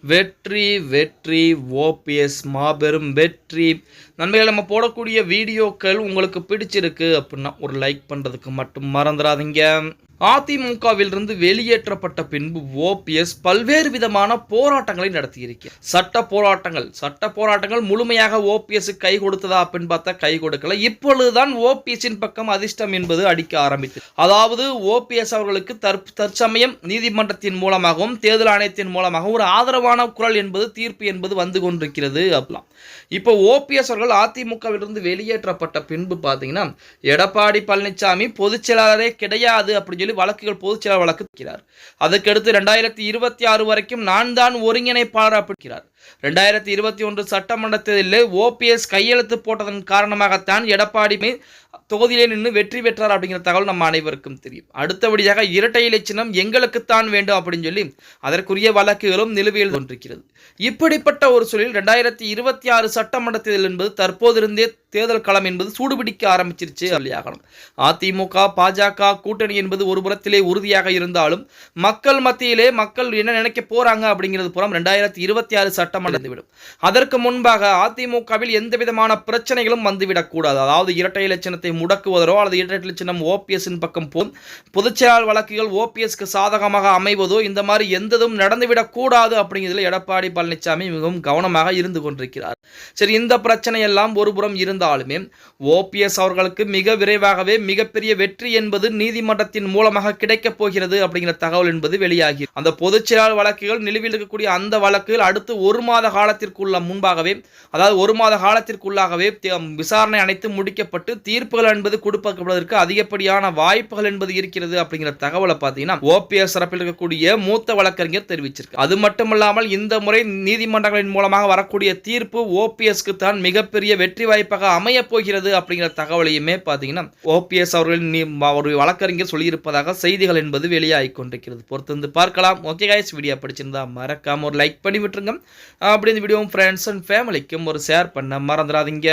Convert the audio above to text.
வெற்றி வெற்றி ஓபிஎஸ் மாபெரும் வெற்றி. நண்பர்களே, நம்ம போடக்கூடிய வீடியோக்கள் உங்களுக்கு பிடிச்சிருக்கு அப்படின்னா ஒரு லைக் பண்ணுறதுக்கு மட்டும் மறந்துடாதீங்க. அதிமுகவிலிருந்து வெளியேற்றப்பட்ட பின்பு ஓபிஎஸ் பல்வேறு விதமான போராட்டங்களை நடத்தியிருக்கிறார். சட்ட போராட்டங்கள் முழுமையாக ஓபிஎஸ் கை கொடுத்ததா அப்படின்னு பார்த்தா கை கொடுக்கல. இப்பொழுதுதான் ஓபிஎஸ்ஸின் பக்கம் அதிர்ஷ்டம் என்பது அடிக்க ஆரம்பித்தது. அதாவது ஓபிஎஸ் அவர்களுக்கு தற்சமயம் நீதிமன்றத்தின் மூலமாகவும் தேர்தல் ஆணையத்தின் மூலமாகவும் ஒரு ஆதரவான குரல் என்பது தீர்ப்பு என்பது வந்து கொண்டிருக்கிறது. அப்படிலாம் இப்போ ஓபிஎஸ் அவர்கள் அதிமுகவிலிருந்து வெளியேற்றப்பட்ட பின்பு பார்த்தீங்கன்னா எடப்பாடி பழனிசாமி பொதுச் செயலாளரே கிடையாது அப்படின்னு வழக்குகள் பொதுச் செயலாளர் வழக்கு இருக்கிறார். அதுக்கடுத்து 2026 வரைக்கும் நான் தான் ஒருங்கிணைப்பாளர் அப்படிங்கிறார். 2021 சட்டமன்ற தேர்தலில் ஓபிஎஸ் கையெழுத்து போட்டதன் காரணமாகத்தான் எடப்பாடி தொகுதியிலே நின்று வெற்றி பெற்றார் அப்படிங்கிற தகவல் நம்ம அனைவருக்கும் தெரியும். அடுத்தபடியாக இரட்டை இலை சின்னம் எங்களுக்குத்தான் வேண்டும் அப்படின்னு சொல்லி அதற்குரிய வழக்குகளும் நிலுவையில் கொண்டிருக்கிறது. இப்படிப்பட்ட ஒரு சூழலில் 2026 சட்டமன்ற தேர்தல் என்பது தற்போதிருந்தே தேர்தல் களம் என்பது சூடுபிடிக்க ஆரம்பிச்சிருச்சு சொல்லியாகணும். அதிமுக பாஜக கூட்டணி என்பது ஒரு புறத்திலே உறுதியாக இருந்தாலும் மக்கள் மத்தியிலே மக்கள் என்ன நினைக்க போறாங்க அப்படிங்கிறது புறம் 2026 சட்டமன்றம் விடும். அதற்கு முன்பாக அதிமுகவில் எந்த விதமான பிரச்சனைகளும் வந்துவிடக் கூடாது. அதாவது இரட்டை இலை சின்னத்தை முடக்குவதோ அல்லது இரட்டை இலை சின்னம் ஓபிஎஸ்ஸின் பக்கம் பொதுச்செயலாளர் வழக்குகள் ஓபிஎஸ்க்கு சாதகமாக அமைவதோ இந்த மாதிரி எந்ததும் நடந்துவிடக் கூடாது அப்படிங்கிறதுல எடப்பாடி பழனிசாமி மிகவும் கவனமாக இருந்து கொண்டிருக்கிறார். சரி, இந்த பிரச்சனை எல்லாம் ஒருபுறம் இருந்தாலுமே ஓபிஎஸ் அவர்களுக்கு மிக விரைவாகவே மிகப்பெரிய வெற்றி என்பது நீதிமன்றத்தின் மூலமாக கிடைக்கப் போகிறது அப்படிங்கிற தகவல் என்பது வெளியாகி அந்த பொதுச் செயலாளர் வழக்குகள் நிலுவையில் இருக்கக்கூடிய அந்த வழக்குகள் அடுத்து ஒரு மாத காலத்திற்குள்ள முன்பாகவே அதாவது ஒரு மாத காலத்திற்குள்ளாகவே விசாரணை அனைத்து முடிக்கப்பட்டு தீர்ப்புகள் என்பது கொடுப்பதற்கு அதிகப்படியான வாய்ப்புகள் என்பது இருக்கிறது அப்படிங்கிற தகவலை பார்த்தீங்கன்னா ஓபிஎஸ் தரப்பில் இருக்கக்கூடிய மூத்த வழக்கறிஞர் தெரிவிச்சிருக்கு. அது மட்டுமல்லாமல் இந்த முறை நீதிமன்றங்களின் மூலமாக வரக்கூடிய தீர்ப்பு ஓபிஎஸ்க்கு தான் மிகப்பெரிய வெற்றி வாய்ப்பாக அமைய போகிறது அப்படிங்கிற தகவலையுமே பார்த்தீங்கன்னா ஓபிஎஸ் அவர்கள் வழக்கறிஞர் சொல்லியிருப்பதாக செய்திகள் என்பது வெளியாகி கொண்டிருக்கிறது. பொறுத்து பார்க்கலாம். ஓகே கைஸ், வீடியோ பிடிச்சிருந்தா மறக்காம ஒரு லைக் பண்ணி விட்டுருங்க. அப்படி இந்த வீடியோ ஃப்ரெண்ட்ஸ் அண்ட் ஃபேமிலிக்கும் ஒரு ஷேர் பண்ண மறந்துடாதீங்க.